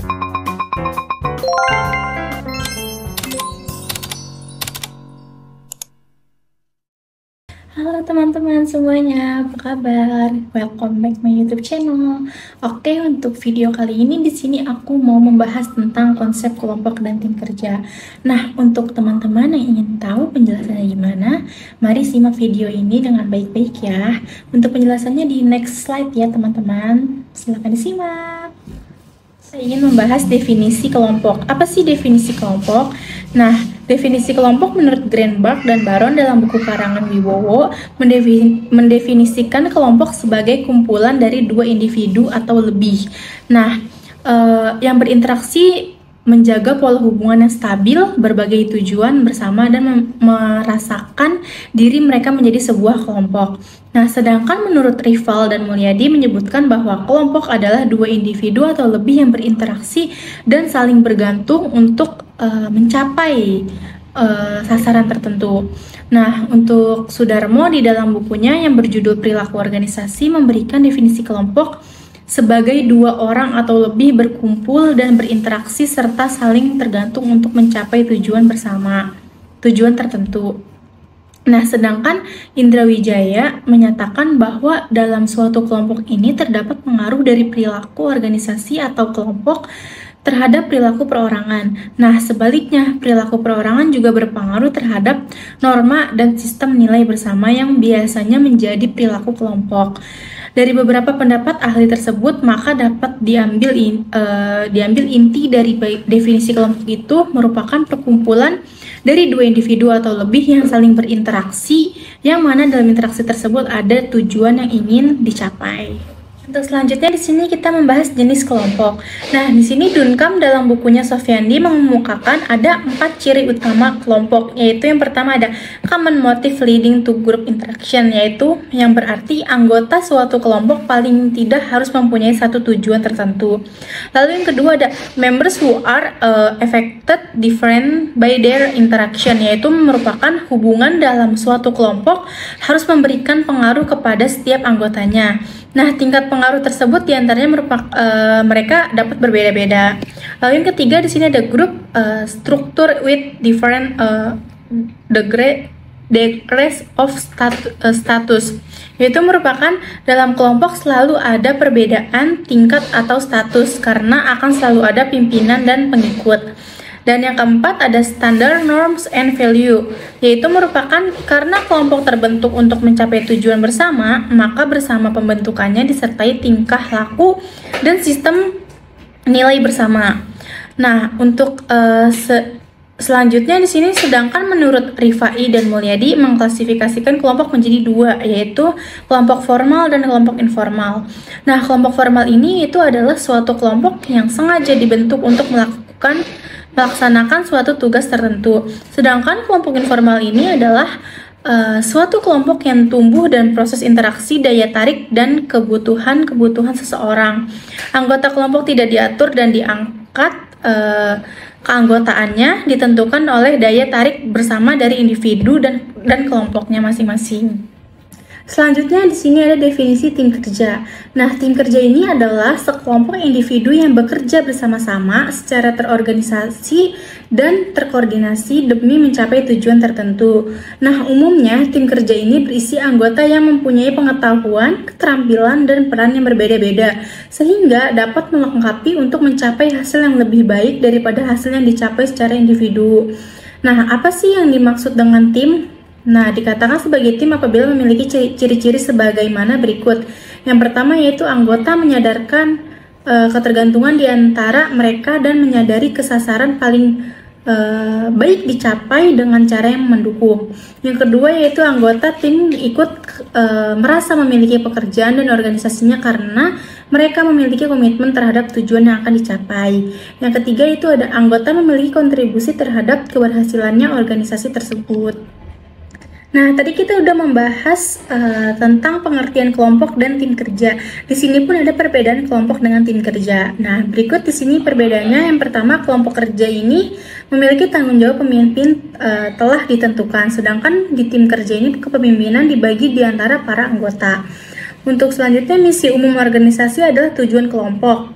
Halo teman-teman semuanya, apa kabar? Welcome back my YouTube channel. Oke, untuk video kali ini di sini aku mau membahas tentang konsep kelompok dan tim kerja. Nah, untuk teman-teman yang ingin tahu penjelasannya gimana, mari simak video ini dengan baik-baik ya. Untuk penjelasannya di next slide ya teman-teman. Silahkan disimak. Saya ingin membahas definisi kelompok. Apa sih definisi kelompok? Nah, definisi kelompok menurut Greenberg dan Baron dalam buku karangan Wibowo mendefinisikan kelompok sebagai kumpulan dari dua individu atau lebih. Nah, yang berinteraksi menjaga pola hubungan yang stabil, berbagai tujuan bersama, dan merasakan diri mereka menjadi sebuah kelompok. Nah, sedangkan menurut Rival dan Mulyadi menyebutkan bahwa kelompok adalah dua individu atau lebih yang berinteraksi dan saling bergantung untuk mencapai sasaran tertentu. Nah, untuk Sudarmo di dalam bukunya yang berjudul Perilaku Organisasi memberikan definisi kelompok sebagai dua orang atau lebih berkumpul dan berinteraksi serta saling tergantung untuk mencapai tujuan bersama, tujuan tertentu. Nah, sedangkan Indra Wijaya menyatakan bahwa dalam suatu kelompok ini terdapat pengaruh dari perilaku organisasi atau kelompok terhadap perilaku perorangan. Nah, sebaliknya, perilaku perorangan juga berpengaruh terhadap norma dan sistem nilai bersama yang biasanya menjadi perilaku kelompok. Dari beberapa pendapat ahli tersebut, maka dapat diambil inti dari definisi kelompok itu merupakan perkumpulan dari dua individu atau lebih yang saling berinteraksi, yang mana dalam interaksi tersebut ada tujuan yang ingin dicapai. Untuk selanjutnya di sini kita membahas jenis kelompok. Nah, di sini Duncombe dalam bukunya Sofyandi mengemukakan ada 4 ciri utama kelompok, yaitu yang pertama ada common motive leading to group interaction, yaitu yang berarti anggota suatu kelompok paling tidak harus mempunyai satu tujuan tertentu. Lalu yang kedua ada members who are affected different by their interaction, yaitu merupakan hubungan dalam suatu kelompok harus memberikan pengaruh kepada setiap anggotanya. Nah, tingkat pengaruh tersebut diantaranya mereka dapat berbeda-beda. Lalu yang ketiga di sini ada group structure with different degrees of status, yaitu merupakan dalam kelompok selalu ada perbedaan tingkat atau status karena akan selalu ada pimpinan dan pengikut. Dan yang keempat ada standard norms and value, yaitu merupakan karena kelompok terbentuk untuk mencapai tujuan bersama, maka bersama pembentukannya disertai tingkah laku dan sistem nilai bersama. Nah, untuk selanjutnya di sini, sedangkan menurut Rifai dan Mulyadi mengklasifikasikan kelompok menjadi dua, yaitu kelompok formal dan kelompok informal. Nah, kelompok formal ini itu adalah suatu kelompok yang sengaja dibentuk untuk melaksanakan suatu tugas tertentu. Sedangkan kelompok informal ini adalah suatu kelompok yang tumbuh dan proses interaksi, daya tarik, dan kebutuhan seseorang. Anggota kelompok tidak diatur dan diangkat keanggotaannya ditentukan oleh daya tarik bersama dari individu dan kelompoknya masing-masing. Selanjutnya di sini ada definisi tim kerja. Nah, tim kerja ini adalah sekelompok individu yang bekerja bersama-sama secara terorganisasi dan terkoordinasi demi mencapai tujuan tertentu. Nah, umumnya tim kerja ini berisi anggota yang mempunyai pengetahuan, keterampilan, dan peran yang berbeda-beda, sehingga dapat melengkapi untuk mencapai hasil yang lebih baik daripada hasil yang dicapai secara individu. Nah, apa sih yang dimaksud dengan tim? Nah, dikatakan sebagai tim apabila memiliki ciri-ciri sebagaimana berikut. Yang pertama yaitu anggota menyadarkan ketergantungan di antara mereka dan menyadari kesasaran paling baik dicapai dengan cara yang mendukung. Yang kedua yaitu anggota tim ikut merasa memiliki pekerjaan dan organisasinya karena mereka memiliki komitmen terhadap tujuan yang akan dicapai. Yang ketiga itu ada anggota memiliki kontribusi terhadap keberhasilannya organisasi tersebut. Nah, tadi kita udah membahas tentang pengertian kelompok dan tim kerja. Di sini pun ada perbedaan kelompok dengan tim kerja. Nah, berikut di sini perbedaannya. Yang pertama, kelompok kerja ini memiliki tanggung jawab pemimpin telah ditentukan, sedangkan di tim kerja ini kepemimpinan dibagi di antara para anggota. Untuk selanjutnya, misi umum organisasi adalah tujuan kelompok.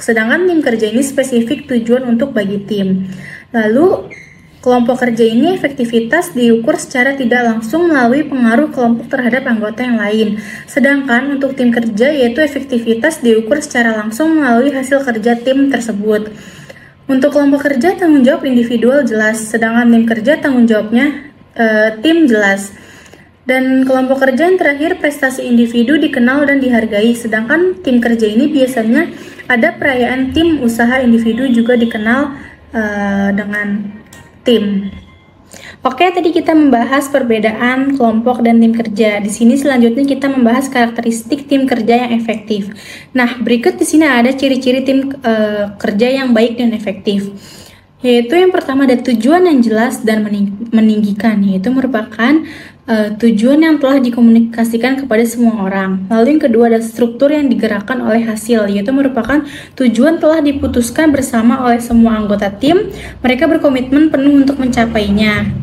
sedangkan tim kerja ini spesifik tujuan untuk bagi tim. Lalu kelompok kerja ini efektivitas diukur secara tidak langsung melalui pengaruh kelompok terhadap anggota yang lain. Sedangkan untuk tim kerja yaitu efektivitas diukur secara langsung melalui hasil kerja tim tersebut. Untuk kelompok kerja tanggung jawab individual jelas, sedangkan tim kerja tanggung jawabnya tim jelas. Dan kelompok kerja yang terakhir prestasi individu dikenal dan dihargai, sedangkan tim kerja ini biasanya ada perayaan tim usaha individu juga dikenal dengan tim. Oke, tadi kita membahas perbedaan kelompok dan tim kerja. Di sini selanjutnya kita membahas karakteristik tim kerja yang efektif. Nah, berikut di sini ada ciri-ciri tim kerja yang baik dan efektif. Yaitu yang pertama ada tujuan yang jelas dan meninggikan, yaitu merupakan tujuan yang telah dikomunikasikan kepada semua orang. Lalu yang kedua ada struktur yang digerakkan oleh hasil, yaitu merupakan tujuan telah diputuskan bersama oleh semua anggota tim. Mereka berkomitmen penuh untuk mencapainya.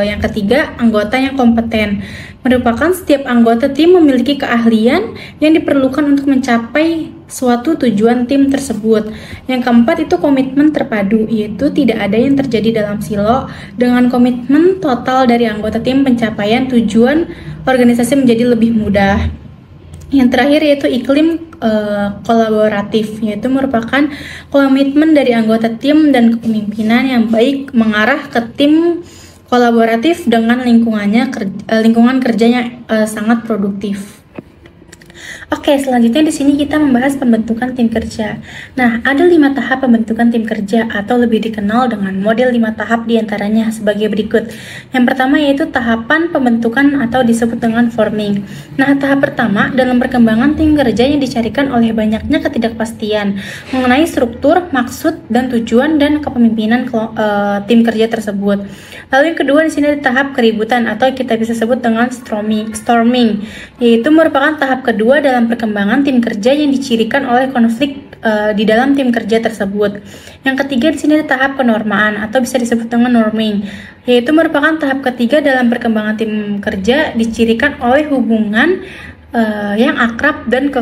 Yang ketiga, anggota yang kompeten. Merupakan setiap anggota tim memiliki keahlian yang diperlukan untuk mencapai suatu tujuan tim tersebut. Yang keempat itu komitmen terpadu, yaitu tidak ada yang terjadi dalam silo. Dengan komitmen total dari anggota tim, pencapaian tujuan organisasi menjadi lebih mudah. Yang terakhir yaitu iklim kolaboratif, yaitu merupakan komitmen dari anggota tim dan kepemimpinan yang baik mengarah ke tim kolaboratif dengan lingkungan kerjanya sangat produktif. Oke, selanjutnya di sini kita membahas pembentukan tim kerja. Nah, ada 5 tahap pembentukan tim kerja atau lebih dikenal dengan model 5 tahap diantaranya sebagai berikut. Yang pertama yaitu tahapan pembentukan atau disebut dengan forming. Nah, tahap pertama dalam perkembangan tim kerja yang dicarikan oleh banyaknya ketidakpastian mengenai struktur, maksud, dan tujuan dan kepemimpinan tim kerja tersebut. Lalu yang kedua di sini ada tahap keributan atau kita bisa sebut dengan storming, yaitu merupakan tahap kedua dalam perkembangan tim kerja yang dicirikan oleh konflik di dalam tim kerja tersebut. Yang ketiga di sini ada tahap kenormaan atau bisa disebut dengan norming, yaitu merupakan tahap ketiga dalam perkembangan tim kerja dicirikan oleh hubungan yang akrab dan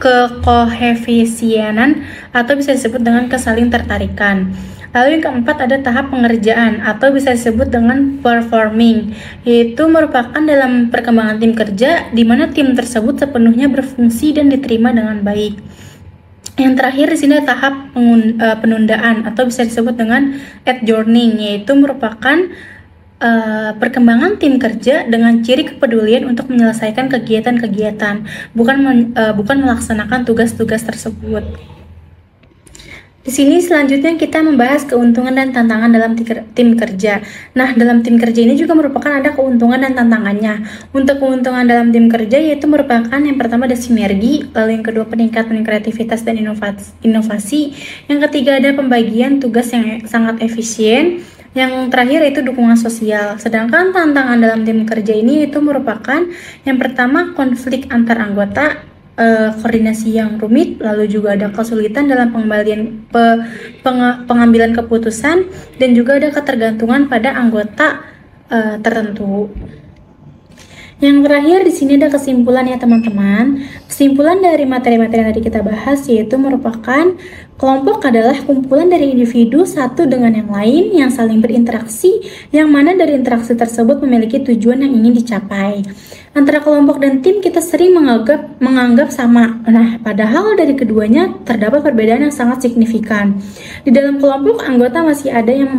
kekohefisianan atau bisa disebut dengan kesaling tertarikan. Lalu yang keempat ada tahap pengerjaan atau bisa disebut dengan performing, yaitu merupakan dalam perkembangan tim kerja di mana tim tersebut sepenuhnya berfungsi dan diterima dengan baik. Yang terakhir di sini ada tahap penundaan atau bisa disebut dengan adjourning, yaitu merupakan perkembangan tim kerja dengan ciri kepedulian untuk menyelesaikan kegiatan-kegiatan, bukan melaksanakan tugas-tugas tersebut. Di sini selanjutnya kita membahas keuntungan dan tantangan dalam tim kerja. Nah, dalam tim kerja ini juga merupakan ada keuntungan dan tantangannya. Untuk keuntungan dalam tim kerja yaitu merupakan yang pertama ada sinergi, lalu yang kedua peningkatan kreativitas dan inovasi. Yang ketiga ada pembagian tugas yang sangat efisien. Yang terakhir yaitu dukungan sosial. Sedangkan tantangan dalam tim kerja ini itu merupakan yang pertama konflik antar anggota, koordinasi yang rumit, lalu juga ada kesulitan dalam pengambilan keputusan, dan juga ada ketergantungan pada anggota tertentu. Yang terakhir di sini ada kesimpulan ya teman-teman. Kesimpulan dari materi-materi yang tadi kita bahas yaitu merupakan kelompok adalah kumpulan dari individu satu dengan yang lain yang saling berinteraksi, yang mana dari interaksi tersebut memiliki tujuan yang ingin dicapai. Antara kelompok dan tim kita sering menganggap sama. Nah, padahal dari keduanya terdapat perbedaan yang sangat signifikan. Di dalam kelompok, anggota masih ada yang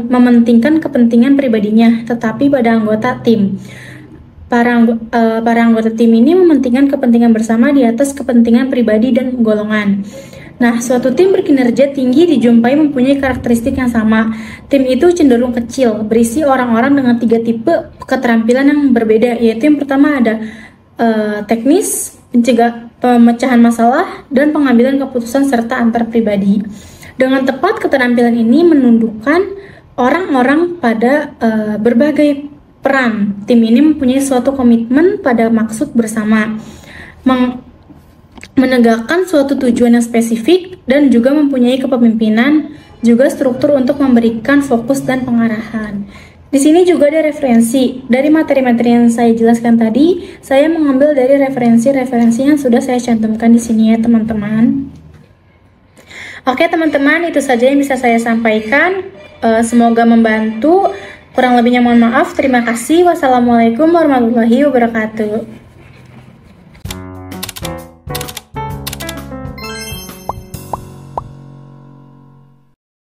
mementingkan kepentingan pribadinya, tetapi pada anggota tim, para anggota tim ini mementingkan kepentingan bersama di atas kepentingan pribadi dan golongan. Nah, suatu tim berkinerja tinggi dijumpai mempunyai karakteristik yang sama. Tim itu cenderung kecil, berisi orang-orang dengan 3 tipe keterampilan yang berbeda, yaitu yang pertama ada teknis, pemecahan masalah, dan pengambilan keputusan serta antar pribadi. Dengan tepat, keterampilan ini menundukkan orang-orang pada berbagai peran. Tim ini mempunyai suatu komitmen pada maksud bersama, menegakkan suatu tujuan yang spesifik, dan juga mempunyai kepemimpinan, juga struktur untuk memberikan fokus dan pengarahan. Di sini juga ada referensi. Dari materi-materi yang saya jelaskan tadi, saya mengambil dari referensi-referensi yang sudah saya cantumkan di sini ya teman-teman. Oke teman-teman, itu saja yang bisa saya sampaikan. Semoga membantu. Kurang lebihnya mohon maaf. Terima kasih. Wassalamualaikum warahmatullahi wabarakatuh.